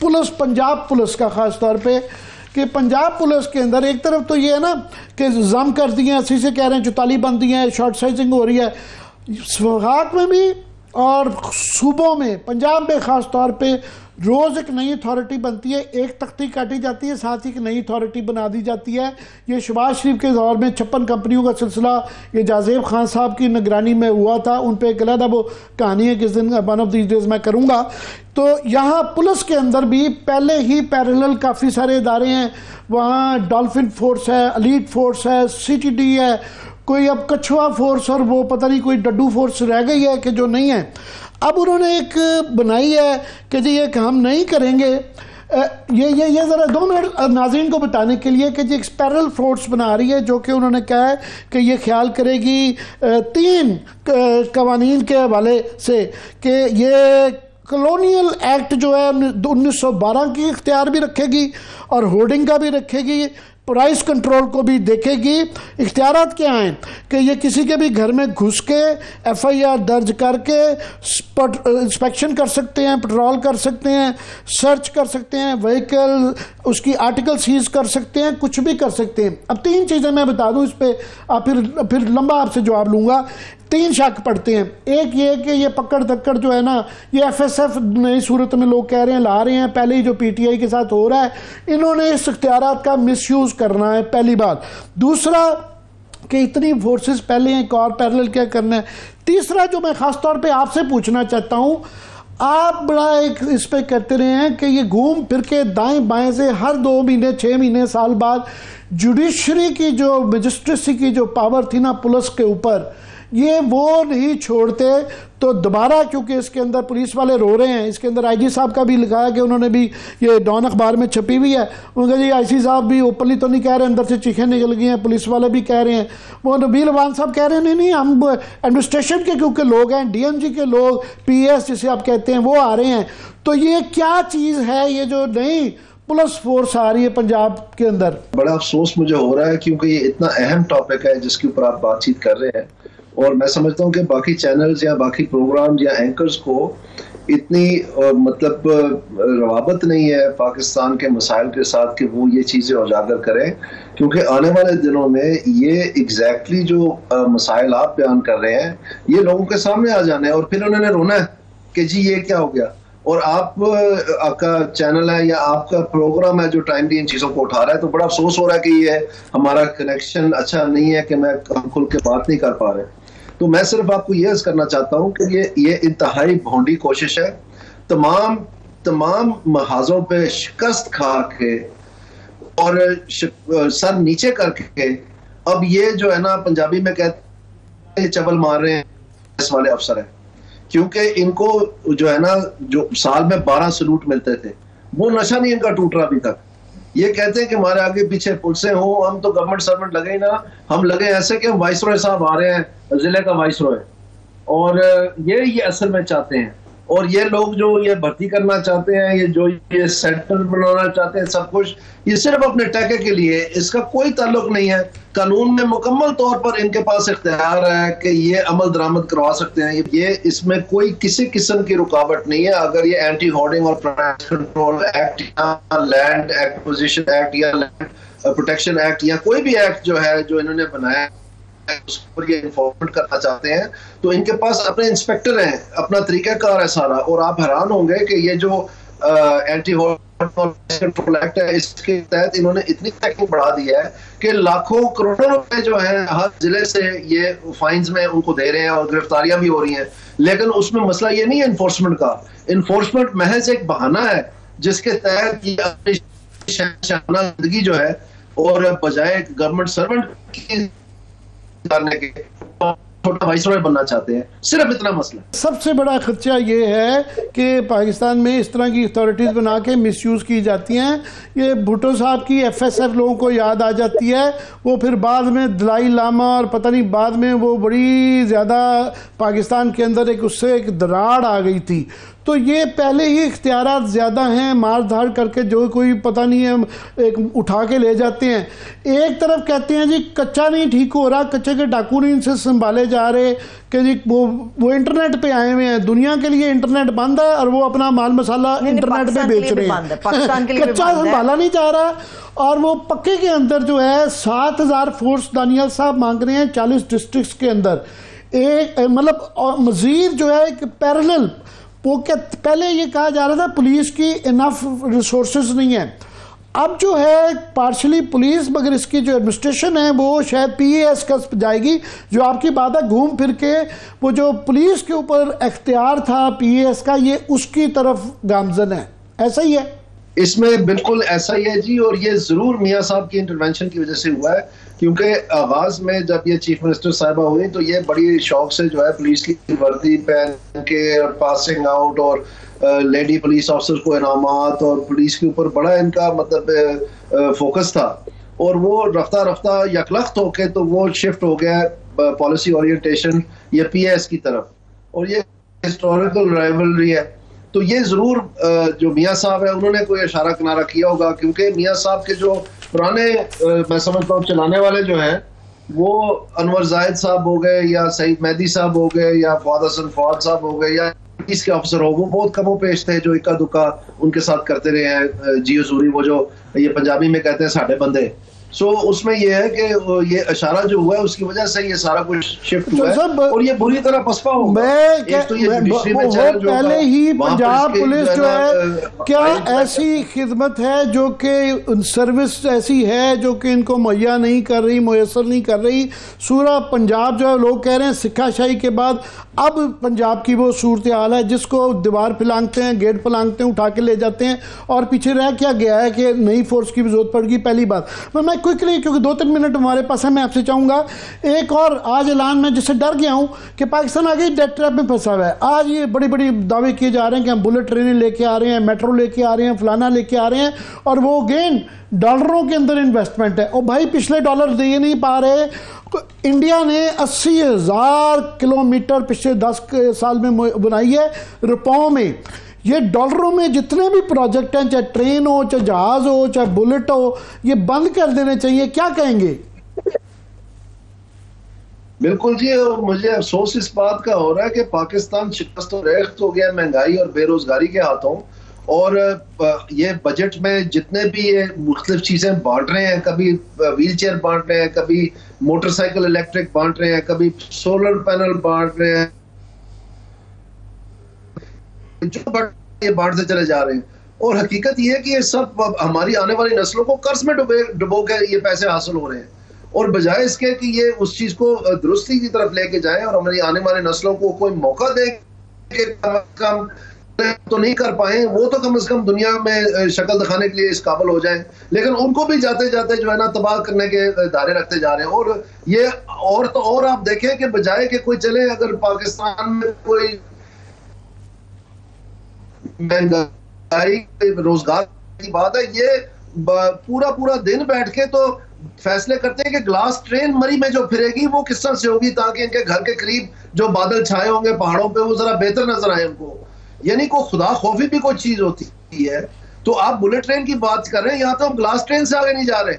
Police, Punjab police का ख़ास तौर पे, कि पंजाब पुलिस के अंदर एक तरफ तो ये है ना कि जम कर दिए हैं, अस्सी से कह रहे हैं 44 बन दी हैं, शॉर्ट साइजिंग हो रही है वफाक में भी और सूबों में, पंजाब में ख़ास तौर पे रोज़ एक नई अथॉरिटी बनती है, एक तख्ती काटी जाती है, साथ ही एक नई अथॉरिटी बना दी जाती है। ये शहबाज शरीफ के दौर में 56 कंपनियों का सिलसिला ये जाज़ेब खान साहब की निगरानी में हुआ था, उन पर एक अलग वो कहानी है, किस दिन वन ऑफ दीज डेज मैं करूँगा। तो यहाँ पुलिस के अंदर भी पहले ही पैरेलल काफ़ी सारे इदारे हैं, वहाँ डॉल्फिन फोर्स है, एलीट फोर्स है, CTD है, कोई अब कछुआ फोर्स और वो पता नहीं कोई डड्डू फोर्स रह गई है कि जो नहीं है। अब उन्होंने एक बनाई है कि जी ये काम नहीं करेंगे, ये ज़रा 2 मिनट नाज़रीन को बताने के लिए कि जी एक पैरेलल फोर्स बना रही है जो कि उन्होंने कहा है कि ये ख्याल करेगी 3 कवानीन के हवाले से कि ये कॉलोनियल एक्ट जो है 1912 की इख्तियार भी रखेगी और होर्डिंग का भी रखेगी, प्राइस कंट्रोल को भी देखेगी। इख्तियारात क्या हैं कि ये किसी के भी घर में घुस के FIR दर्ज करके इंस्पेक्शन कर सकते हैं, पेट्रोल कर सकते हैं, सर्च कर सकते हैं, व्हीकल उसकी आर्टिकल सीज कर सकते हैं, कुछ भी कर सकते हैं। अब 3 चीज़ें मैं बता दूं, इस पर आप फिर लंबा आपसे जवाब लूँगा। 3 शक पड़ते हैं। एक ये कि ये पकड़ धक्कड़ जो है ना, ये FSF नई सूरत में लोग कह रहे हैं ला रहे हैं, पहले ही जो PTI के साथ हो रहा है, इन्होंने इस इख्तियारात का मिसयूज़ करना है, पहली बात। दूसरा कि इतनी फोर्सेस पहले हैं, एक और पैरेलल क्या करना है। तीसरा जो मैं ख़ास तौर पे आपसे पूछना चाहता हूँ, आप बड़ा एक इस पर कहते रहे हैं कि ये घूम फिर के दाएँ बाएँ से हर 2 महीने 6 महीने साल बाद जुडिशरी की जो मजिस्ट्रेसी की जो पावर थी ना पुलिस के ऊपर, ये वो नहीं छोड़ते। तो दोबारा क्योंकि इसके अंदर पुलिस वाले रो रहे हैं, इसके अंदर IG साहब का भी लिखा है कि उन्होंने भी, ये डॉन अखबार में छपी हुई है, उनका जी IC साहब भी ओपनली तो नहीं कह रहे, अंदर से चीखें निकल गई हैं, पुलिस वाले भी कह रहे हैं, वो नबील अवान साहब कह रहे हैं नहीं हम एडमिनिस्ट्रेशन के क्योंकि लोग हैं, DMG के लोग, PS जिसे आप कहते हैं, वो आ रहे हैं। तो ये क्या चीज़ है ये जो नई पुलिस फोर्स आ रही है पंजाब के अंदर? बड़ा अफसोस मुझे हो रहा है क्योंकि ये इतना अहम टॉपिक है जिसके ऊपर आप बातचीत कर रहे हैं, और मैं समझता हूँ कि बाकी चैनल्स या बाकी प्रोग्राम या एंकर्स को इतनी मतलब रवाबत नहीं है पाकिस्तान के मसाइल के साथ कि वो ये चीज़ें उजागर करें, क्योंकि आने वाले दिनों में ये एग्जैक्टली जो मसाइल आप बयान कर रहे हैं ये लोगों के सामने आ जाने हैं और फिर उन्होंने रोना है कि जी ये क्या हो गया। और आपका चैनल है या आपका प्रोग्राम है जो टाइमली इन चीज़ों को उठा रहा है, तो बड़ा अफसोस हो रहा है कि ये हमारा कनेक्शन अच्छा नहीं है कि हम खुल के बात नहीं कर पा रहे। तो मैं सिर्फ आपको ये अर्ज करना चाहता हूँ कि ये इंतहाई भोंडी कोशिश है, तमाम महाजों पे शिकस्त खा के और सर नीचे करके अब ये जो है ना पंजाबी में कहते हैं चबल मार रहे हैं इस वाले अफसर हैं, क्योंकि इनको जो है ना जो साल में 12 सलूट मिलते थे वो नशा नहीं इनका टूट रहा अभी तक। ये कहते हैं कि हमारे आगे पीछे पुलिसें हो, हम तो गवर्नमेंट सर्वेंट लगे ही ना, हम लगे ऐसे कि हम वाइसरॉय साहब आ रहे हैं, जिले का वाइसरॉय, और ये असल में चाहते हैं। और ये लोग जो ये भर्ती करना चाहते हैं, ये जो ये सेंटर बनाना चाहते हैं, सब कुछ ये सिर्फ अपने टैके के लिए, इसका कोई ताल्लुक नहीं है। कानून में मुकम्मल तौर पर इनके पास इख्तियार है कि ये अमल दरामद करवा सकते हैं, ये इसमें कोई किसी किस्म की रुकावट नहीं है। अगर ये एंटी होर्डिंग और प्राइस कंट्रोल एक्ट या लैंड एक्विजिशन एक्ट या लैंड प्रोटेक्शन एक्ट या कोई भी एक्ट जो है जो इन्होंने बनाया उस पर ये इन्फॉर्मेट करना चाहते हैं, तो इनके पास अपने इंस्पेक्टर हैं, अपना तरीकाकार है सारा। और आप हैरान होंगे कि ये जो एंटी कंट्रोल एक्ट है इसके तहत इन्होंने इतनी टेक्निक बढ़ा दी है कि लाखों करोड़ों रुपए जो है हर जिले से ये फाइन्स में उनको दे रहे हैं और गिरफ्तारियां भी हो रही हैं। लेकिन उसमें मसला ये नहीं है इन्फोर्समेंट का, इन्फोर्समेंट महज एक बहाना है जिसके तहत ये अपनी जिंदगी जो है और बजाय गवर्नमेंट सर्वेंट की करने के छोटा वाइसरॉय बनना चाहते हैं, सिर्फ इतना मसला। सबसे बड़ा खर्चा ये है कि पाकिस्तान में इस तरह की अथॉरिटीज़ बना के मिसयूज़ की जाती हैं। ये भुट्टो साहब की FSF लोगों को याद आ जाती है, वो फिर बाद में दलाई लामा और पता नहीं बाद में वो बड़ी ज़्यादा पाकिस्तान के अंदर एक उससे एक दरार आ गई थी। तो ये पहले ही इख्तियारात ज़्यादा हैं, मार धाड़ करके जो कोई पता नहीं है एक उठा के ले जाते हैं। एक तरफ कहते हैं जी कच्चा नहीं ठीक हो रहा, कच्चे के डाकू नहीं इनसे संभाले जा रहे कि जी वो इंटरनेट पे आए हुए हैं, दुनिया के लिए इंटरनेट बंद है और वो अपना माल मसाला इंटरनेट पे बेच रहे हैं, कच्चा संभाला नहीं जा रहा। और वो पक्के के अंदर जो है 7,000 फोर्स दानियाल साहब मांग रहे हैं 40 डिस्ट्रिक्ट्स के अंदर। एक मतलब मजीद जो है एक पैरेलल, वो क्या पहले ये कहा जा रहा था पुलिस की इनफ रिसोर्सेज नहीं है, अब जो है पार्शली पुलिस, मगर इसकी जो एडमिनिस्ट्रेशन है वो शायद PAS का जाएगी। जो आपकी बात है घूम फिर के वो जो पुलिस के ऊपर इख्तियार था PAS का, ये उसकी तरफ गामजन है, ऐसा ही है। इसमें बिल्कुल ऐसा ही है जी, और ये जरूर मियां साहब की इंटरवेंशन की वजह से हुआ है, क्योंकि आगाज में जब ये चीफ मिनिस्टर साहिबा हुई तो ये बड़ी शौक से जो है पुलिस की वर्दी पहन के और पासिंग आउट और लेडी पुलिस ऑफिसर को इनामात और पुलिस के ऊपर बड़ा इनका मतलब फोकस था, और वो रफ्ता रफ्ता यकलख्त होके तो वो शिफ्ट हो गया पॉलिसी ओरिएंटेशन ये PAS की तरफ, और ये हिस्टोरिकल राइवलरी है। तो ये जरूर जो मियां साहब है उन्होंने कोई इशारा किनारा किया होगा, क्योंकि मियां साहब के जो पुराने मैं समझता हूँ चलाने वाले जो हैं वो अनवर जाहिद साहब हो गए या सईद मेहदी साहब हो गए या फवाद हसन फवाद साहब हो गए या पुलिस के अफसर हो, वो बहुत कमो पेश थे जो इक्का दुक्का उनके साथ करते रहे हैं। जी हजूरी, वो जो ये पंजाबी में कहते हैं साढ़े बंदे। सो उसमें यह है कि ये इशारा जो हुआ है उसकी वजह से ये सारा कुछ शिफ्ट हुआ है और ये बुरी तरह पसपा होगा। पहले ही पंजाब पुलिस जो है क्या ऐसी खिदमत है जो कि सर्विस ऐसी है जो कि इनको मुहैया नहीं कर रही, मुयसर नहीं कर रही। सूरा पंजाब जो है लोग कह रहे हैं सिक्काशाही के बाद अब पंजाब की वो सूरत हाल है जिसको दीवार फैलांगते हैं, गेट फैलांगते हैं, उठा के ले जाते हैं और पीछे रह क्या गया है कि नई फोर्स की भी जरूरत पड़ेगी। पहली बात मैं क्विकली, क्योंकि 2-3 मिनट हमारे पास है, मैं आपसे चाहूँगा एक और आज ऐलान में जिससे डर गया हूँ कि पाकिस्तान आगे डेथ ट्रैप में फंसा हुआ है। आज ये बड़ी बड़ी दावे किए जा रहे हैं कि हम बुलेट ट्रेनें लेके आ रहे हैं, मेट्रो लेके आ रहे हैं, फलाना लेके आ रहे हैं, और वो अगेन डॉलरों के अंदर इन्वेस्टमेंट है। और भाई पिछले डॉलर दे नहीं पा रहे। इंडिया ने 80,000 किलोमीटर पिछले 10 साल में बनाई है रुपयों में। ये डॉलरों में जितने भी प्रोजेक्ट हैं, चाहे ट्रेन हो, चाहे जहाज हो, चाहे बुलेट हो, ये बंद कर देने चाहिए। क्या कहेंगे? बिल्कुल जी, और मुझे अफसोस इस बात का हो रहा है कि पाकिस्तान शिकस्त और रेख्त हो गया महंगाई और बेरोजगारी के हाथों। और ये बजट में जितने भी ये मुख्तलिफ चीजें बांट रहे हैं, कभी व्हील चेयर बांट रहे हैं, कभी मोटरसाइकिल इलेक्ट्रिक बांट रहे हैं, कभी सोलर पैनल बांट रहे हैं, जो ये बांटते चले जा रहे हैं। और हकीकत ये है कि ये सब हमारी आने वाली नस्लों को कर्ज में डुबो के ये पैसे हासिल हो रहे हैं, और बजाय इसके कि ये उस चीज को दुरुस्ती की तरफ लेके जाएं और हमारी आने वाली नस्लों को कोई मौका दें कि कम तो नहीं कर पाए, वो तो कम से कम दुनिया में शक्ल दिखाने के लिए इस काबिल हो जाएं, लेकिन उनको भी जाते जाते जो है ना तबाह करने के दायरे रखते जा रहे हैं। और ये और आप देखें कि बजाय कि कोई चले, अगर पाकिस्तान में कोई महंगाई रोजगार की बात है, ये पूरा दिन बैठ के तो फैसले करते हैं कि ग्लास ट्रेन मरी में जो फिरेगी वो किस तरह से होगी ताकि इनके घर के करीब जो बादल छाए होंगे पहाड़ों पे वो जरा बेहतर नजर आए उनको। यानी को खुदा खौफी भी कोई चीज होती है। तो आप बुलेट ट्रेन की बात कर रहे हैं, यहाँ तो हम ग्लास ट्रेन से आगे नहीं जा रहे।